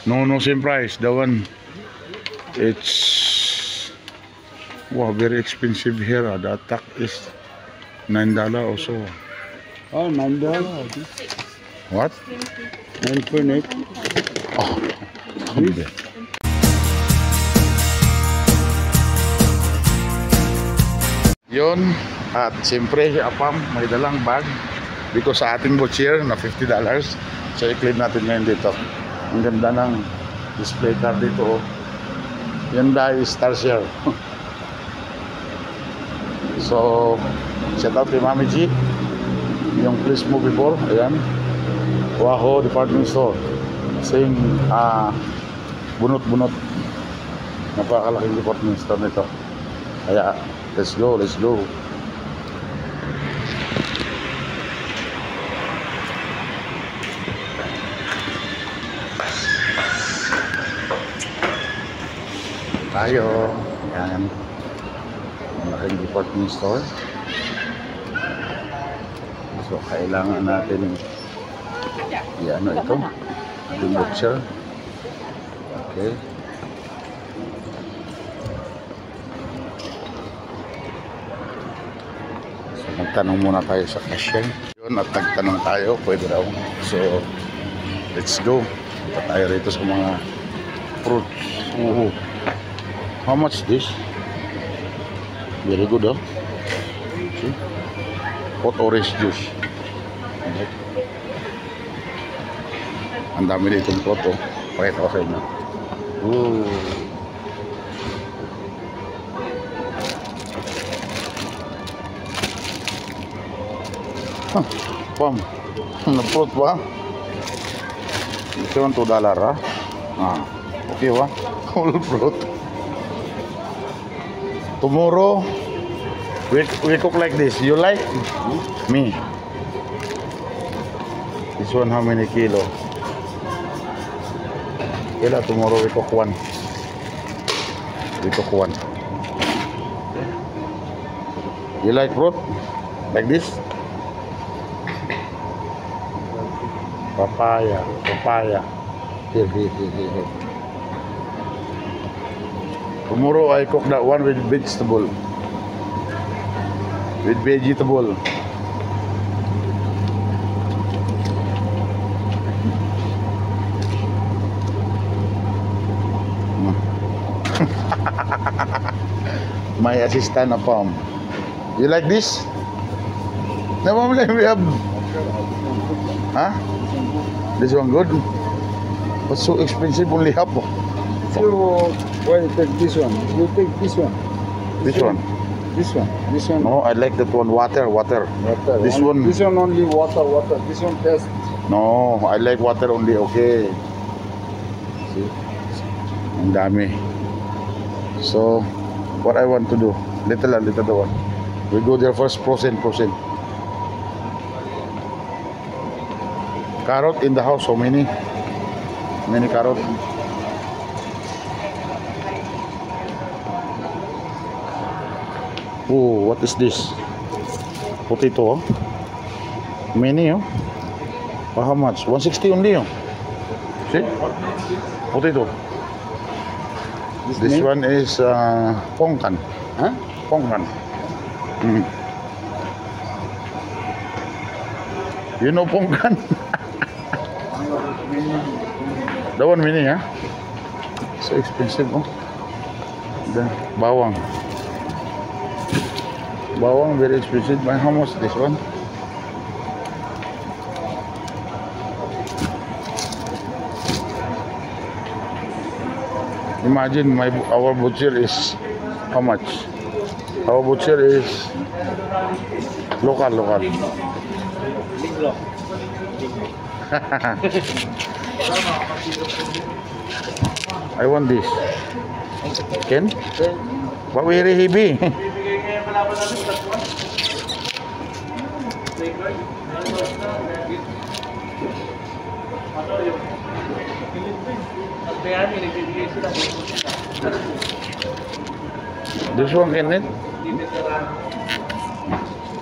No, no same price. The one, it's wow, very expensive here. The attack is $9 also. Oh, $9. What? 9.8. Oh, hindi. Yun, at siyempre si Apam may dalang bag because sa ating butcher na $50. So i-clean natin ngayon dito. Ang ganda ng display card dito. Yan dahil Star Share. So shout out kay Mami G, yung Please Move Before. Ayan, Waho Department Store, saying bunot-bunot, napakalaking department store nito. Kaya let's go. Tayo. Yan, malaking department store. So kailangan natin ano ito, yung butcher. Okay. So magtanong muna tayo sa cashier. Yun, at nagtanong tayo, pwede raw. So let's go. Punta tayo rito sa mga fruits. How much this? Very good, oh. See? Hot orange juice. Ang dami dito ng fruit, oh. Pakita ko sa inyo. Pam, fruit ba? Ito yung $2, ha? Okay ba? Whole fruit. Tomorrow we cook like this. You like? Me. This one how many kilo? Kila tomorrow we cook one. You like fruit? Like this? Papaya. Here. Tomorrow I cook that one with vegetable. My assistant Apam. You like this? No, we have. Huh? This one good? But so expensive, only half. So, why you take this one? You take this one. This one? This one. No, I like that one. Water. This one only water. This one taste. No, I like water only. Okay. See? Ang dami. So, what I want to do, little one. We go there first, frozen. Carrot in the house, how many? Many carrot. Oh, what is this? Potato, oh. Many, oh. How much? 160 only, oh. See? Potato. This one is pongkan. Huh? Pongkan. You know pongkan? That one mini, huh? So expensive, oh. The bawang. Bawang very expensive. How much this one? Imagine our butcher is how much? Our butcher is local. I want this. Can? But very heavy. This one can it?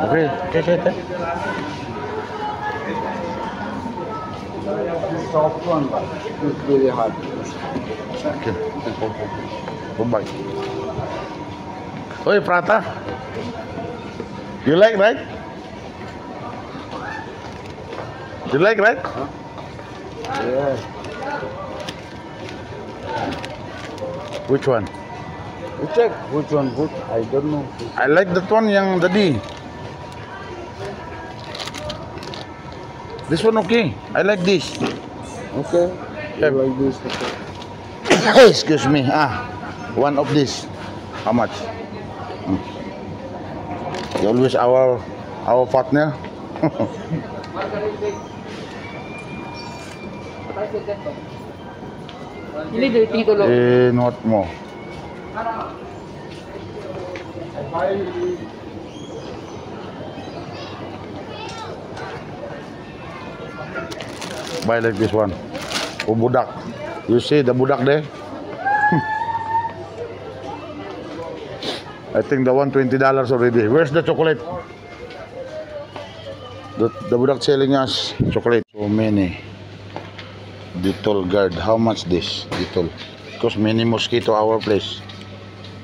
Okay. soft one, but it's very hard. Okay. Bye. Oi, Prata. You like, right? You like, right? Yeah. Which one? You check which one good. I don't know. I like that one, yang tadi. This one okay. I like this. Okay. Yeah. You like this? Okay. Excuse me. One of this. How much? You always our partner. Ini dari tinggi lo. Not more. Buy like this one. Oh, budak. You see the budak there? I think the one $20 already. Where's the chocolate? The budak selling us chocolate. So many. Dettol guard. How much this? Dettol. Because many mosquito our place.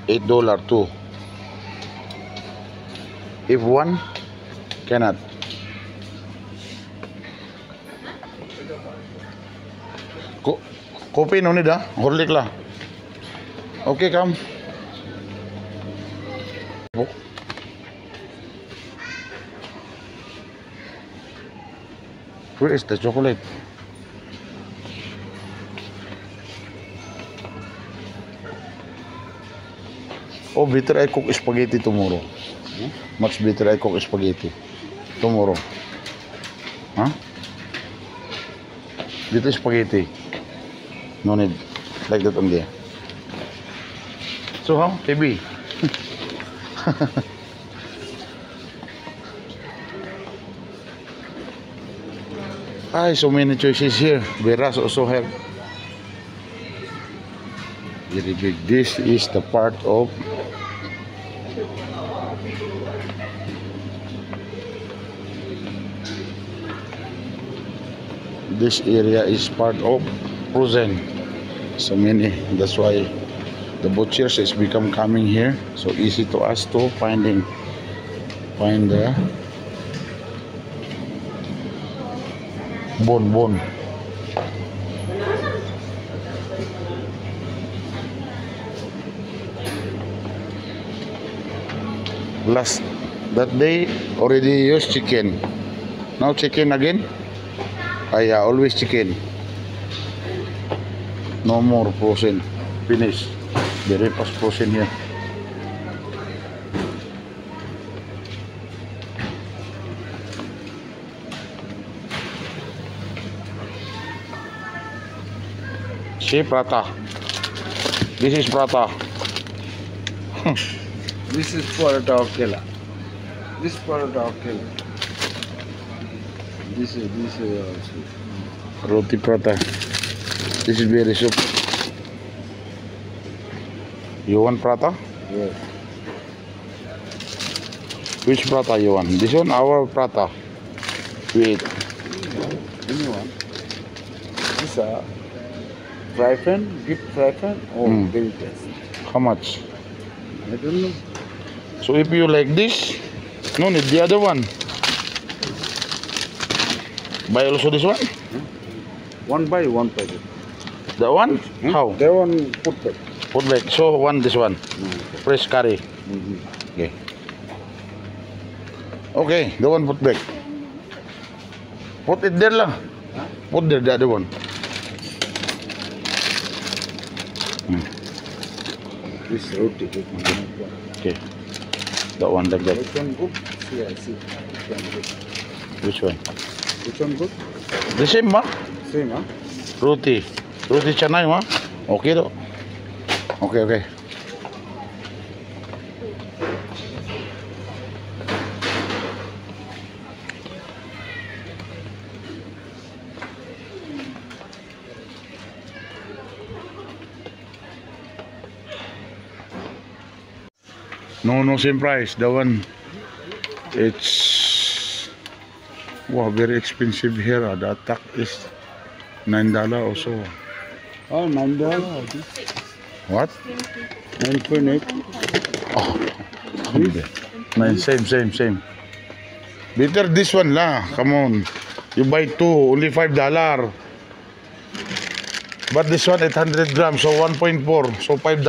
$8 too. If one cannot. Kopi no need Horlik lah. Okay, come. Where is the chocolate? Oh, better I cook spaghetti tomorrow. Much better I cook spaghetti tomorrow. Huh? Dito spaghetti. No need like that on there. So how, KB? So many choices here. Veras also have very big. This is the part of this area is part of frozen. So many. That's why the butchers is become coming here. So easy to us to find the bone. Last that day already used chicken. Now chicken again. Yeah, always chicken. No more frozen. Finish. Very fast frozen here. See, prata. This is prata. This is paratha of Kerala. This paratha of Kerala. This is also. Roti prata. This is very soup. You want prata? Yes. Which prata you want? This one, our prata. Wait. Anyone? This fry pan, deep fry pan. Oh, very tasty. How much? I don't know. So if you like this, no need the other one. Buy also this one? One by one packet. That one? How? That one put back. Put back. So one this one. Fresh curry. Okay. Okay, the one put back. Put it there lah. Put there the other one. This roti. Okay. That one like that. Which one good? See, I see. Which one good? Which one? Which one good? The same ma? Same, huh? Roti. Roti canai ma? Okay though. Okay. No, same price. The one, it's wow, very expensive here. The attack is $9 also. Oh, $9. What? 9.8. Oh, nine, same. Better this one lah. Come on. You buy two, only $5. But this one 800 grams, so 1.4, so $5.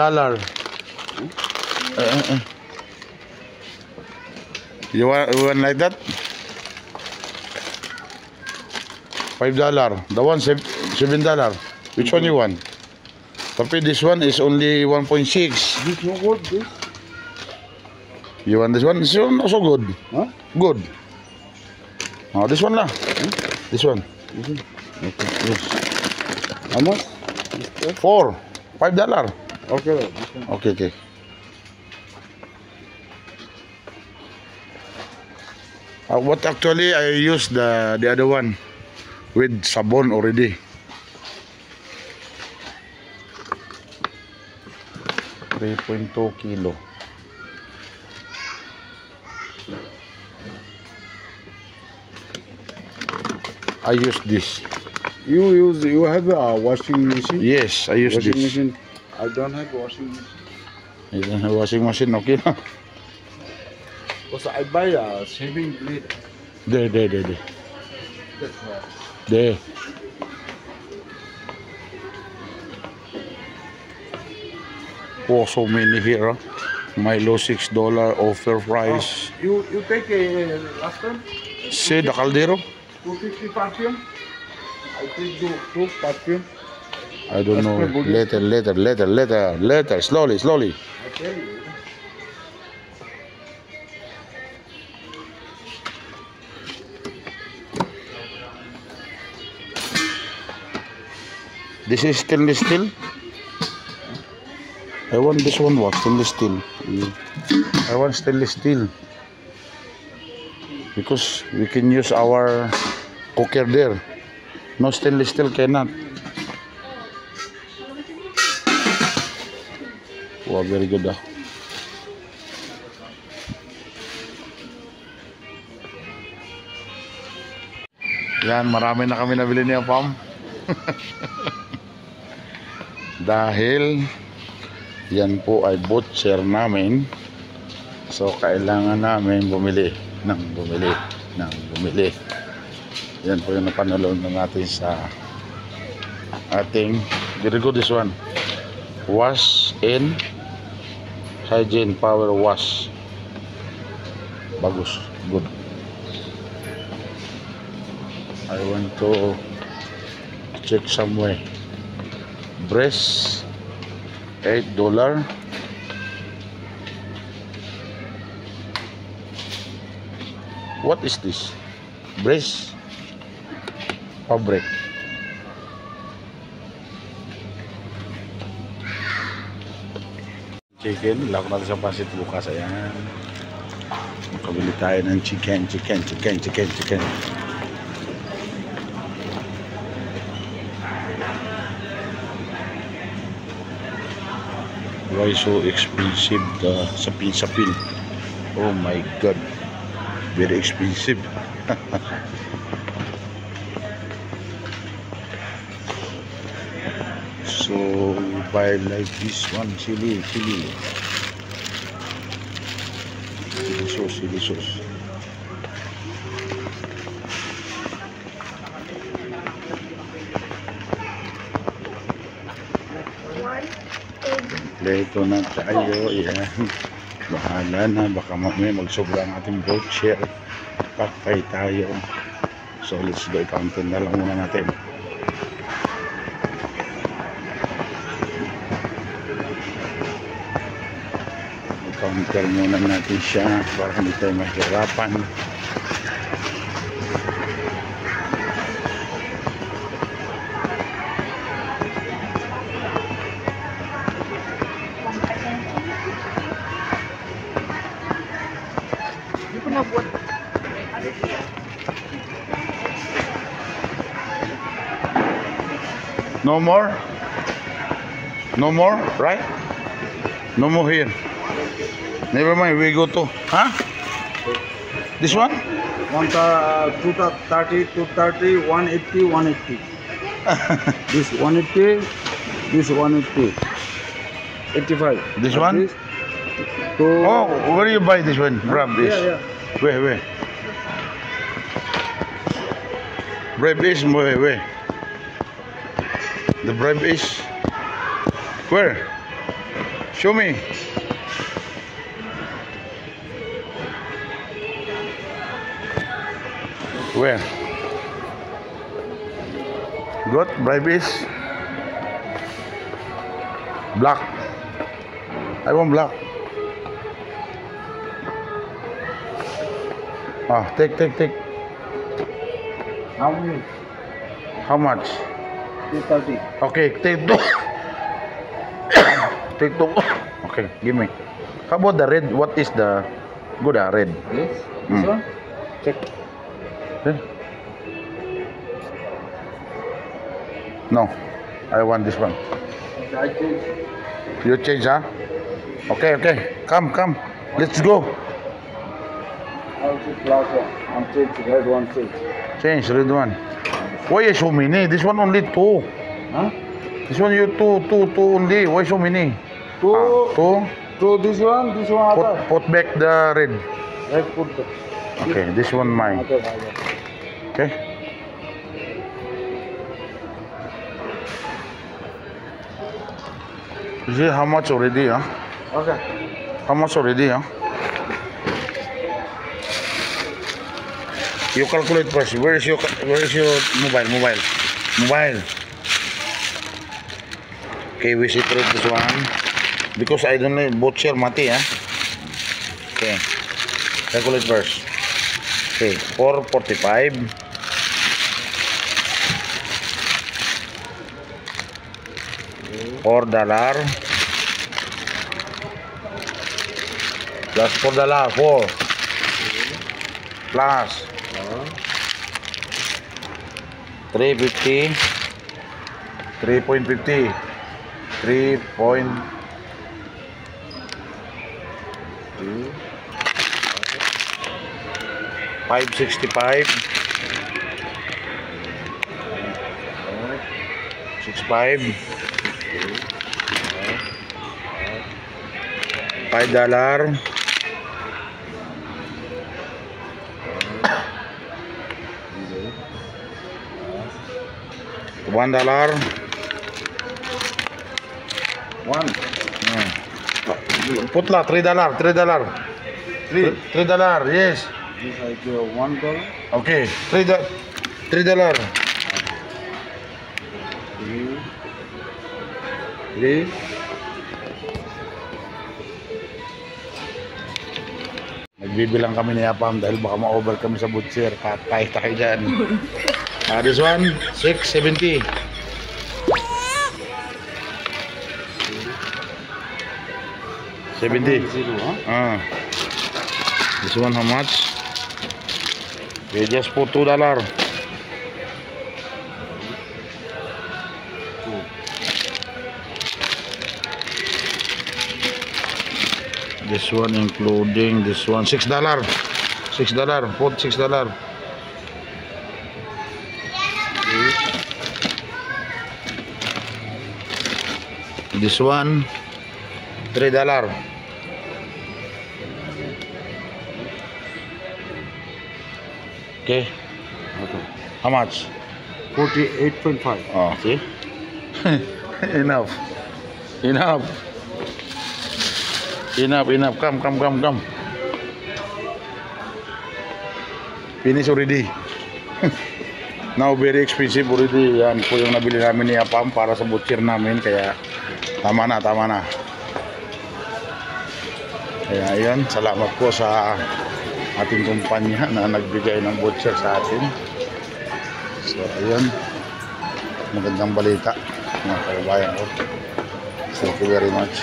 You want like that? $5. The one $7. Which one you want? Tapi this one is only 1.6. This no good, this? You want this one? This one also good. Huh? Good. Oh, this one lah. This one. Okay. Yes. How much? $4. $5. Okay, this one. Okay. What actually I use the other one with sabon already. 3.2 kilo. I use this. You have a washing machine? Yes, I use Washing this. machine. I don't have washing machine. You don't have washing machine, okay? Because I buy a shaving blade. There. That's why. There. Oh, so many here. Huh? Milo $6 offer price. You take a last time? See the caldero? 250 perfume. I take two perfume. I don't know. Later. Slowly. I tell you. This is stainless steel. I want this one. What? Stainless steel. I want stainless steel because we can use our cooker there. No stainless steel cannot. Wow, very good. Yan, marami na kami nabili niya, Pam. Dahil yan po ay butcher namin, so kailangan namin bumili. Yan po yung napanalood na natin sa ating very good this one, wash and hygiene power wash. Bagus, good. I want to check somewhere. Breast $8. What is this? Breast fabric. Chicken, lako natin sa pasit bukas. Ayan, makabili tayo ng chicken. Why so expensive the sapin? Oh my god, very expensive. So we buy like this one, chili sauce. Kompleto na tayo. Yan, bahala na, baka mamaya magsobra ang ating voucher, pakpay tayo. So let's go, i-counter na lang muna natin. I-counter muna natin siya para hindi tayo mahirapan. No more? No more, right? No more here. Never mind, we go to, huh? This one? 230, 230, 180, 180. This 180. This 180. 85. This one? This, to, Oh, where do you buy this one? Brab this. Yeah. Where? Brab is where? The bribe is where? Show me. Where? Got bribe is black. I want black. Ah, take. How many? How much? 230. Okay, take two. Take two. Okay, give me. How about the red? What is the good red? This? Mm. This one? Check. Eh? No, I want this one. I change. You change, huh? Okay. Come. Let's go. I'll take last one. I'm change red one change. Change red one. Why so many? This one only two. Huh? This one you two only. Why so many? Two. Two. To this one other. Put back the red. Red put the. Okay, this one mine. Other. Okay. You see how much already, huh? Okay. How much already, huh? You calculate first. Where is your mobile? Mobile. Okay, we separate this one because I don't know butcher mati, huh? Okay. Calculate first. Okay, 445. $4 plus $4 4 plus 350 3.50 565 65 $5 $1 One. put la $3 $3 yes This I give $1. okay $3 Three. Nagbibilang kami ni Apam dahil baka ma-over kami sa butcher. Patay tayo dyan. This one, 670. $70. Zero, huh? This one how much? We just put $2. This one including this one $6. Put $6. This one $3. Okay. Okay. How much? 48.5. Oh, see? Enough. Come. Finish already. Now very expensive already. Yan po yung nabili namin ni Apam para sa butcher namin. Kaya tama na. Kaya ayun, salamat po sa ating kumpanya na nagbigay ng butcher sa atin. So ayun, magandang balita mga kababayan ko. Thank you very much.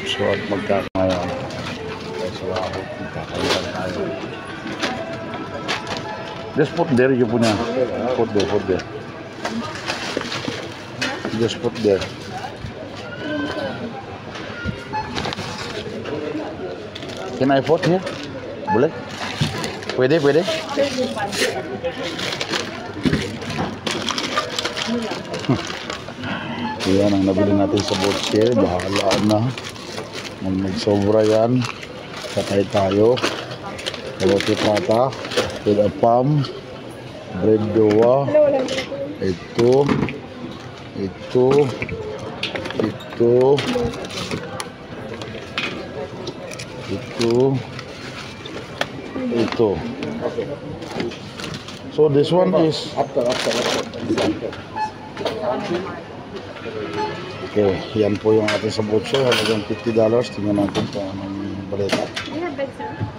So at magkakaroon tayo. Just put there, you punya. Put there. Just put there. Can I put here? Boleh? Pwede, pwede. Yan ang nabili natin sa butcher. Bahala na. Magsobra yan. Sakay tayo. Kaloti prata. With a palm. Bread doa. Ito. Ito. Ito. Ito. Ito. So this one is After. okay, yan po yung ating sa butcher. Halagang $50. Tingnan natin kung anong balita. I have bags, sir.